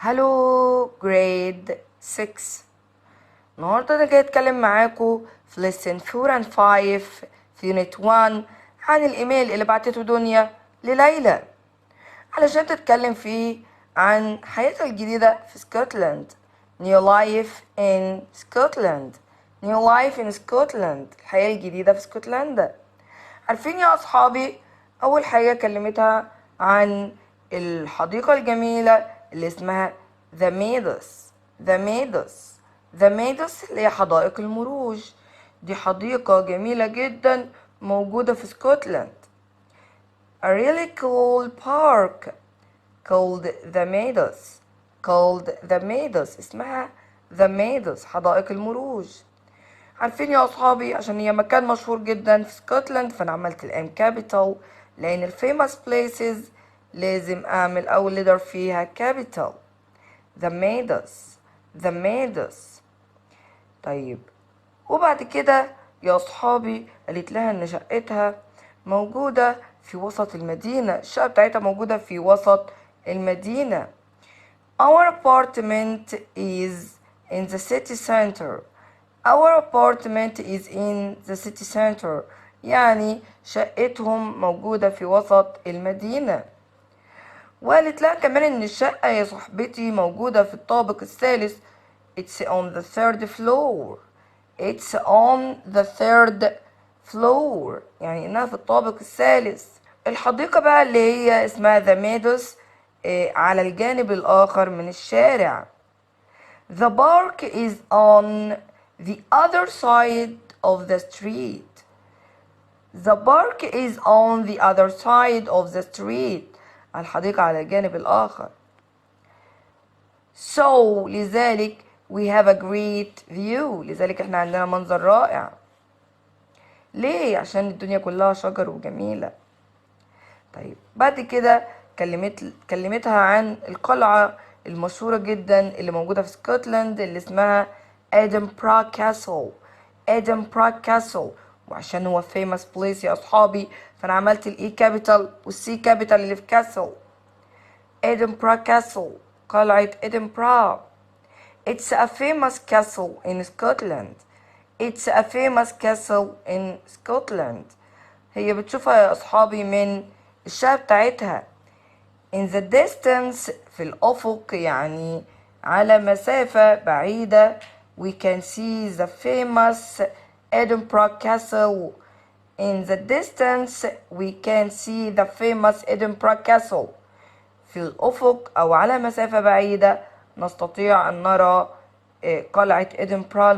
هلو جريد 6. النهاردة أنا جاي أتكلم معاكم في lesson 4 and 5 في unit 1 عن الإيميل اللي بعتته دنيا لليلى علشان تتكلم فيه عن حياتها الجديدة في اسكتلند. New life in Scotland. New life in Scotland. الحياة الجديدة في اسكتلندا. عارفين يا أصحابي، أول حاجة كلمتها عن الحديقة الجميلة اللي اسمها The Meadows. The Meadows. The Meadows اللي هي حدائق المروج. دي حديقة جميلة جدا موجودة في اسكتلند. A really cool park called The Meadows. Called The Meadows. اسمها The Meadows. حدائق المروج. عارفين يا أصحابي، عشان هي مكان مشهور جدا في اسكتلند فأنا عملت الام كابيتال، لأن الفيموس بليسز لازم أعمل أول ليتر فيها كابيتال. The Meadows. The Meadows. طيب، وبعد كده يا أصحابي قالت لها إن شقتها موجودة في وسط المدينة. الشقة بتاعتها موجودة في وسط المدينة. Our apartment is in the city center. Our apartment is in the city center. يعني شقتهم موجودة في وسط المدينة. وقالت لها كمان إن الشقة يا صاحبتي موجودة في الطابق الثالث. It's on the third floor. It's on the third floor. يعني إنها في الطابق الثالث. الحديقة بقى اللي هي اسمها The Meadows على الجانب الآخر من الشارع. The park is on the other side of the street. The park is on the other side of the street. الحديقة على الجانب الآخر. So لذلك we have a great view. لذلك احنا عندنا منظر رائع. ليه؟ عشان الدنيا كلها شجر وجميلة. طيب، بعد كده كلمتها عن القلعة المشهورة جدا اللي موجودة في اسكتلند اللي اسمها إدنبرا كاسل. إدنبرا كاسل. وعشان هو famous place يا أصحابي فأنا عملت الإي كابيتال والسي كابيتال اللي في كاسل. إدنبرا كاسل. قلعة إدنبرا. It's a famous castle in Scotland. It's a famous castle in Scotland. هي بتشوفها يا أصحابي من الشقة بتاعتها. In the distance في الأفق، يعني على مسافة بعيدة. We can see the famous Edinburgh Castle. In the distance we can see the famous Edinburgh Castle. في الأفق أو على مسافة بعيدة نستطيع أن نرى قلعة إدنبرا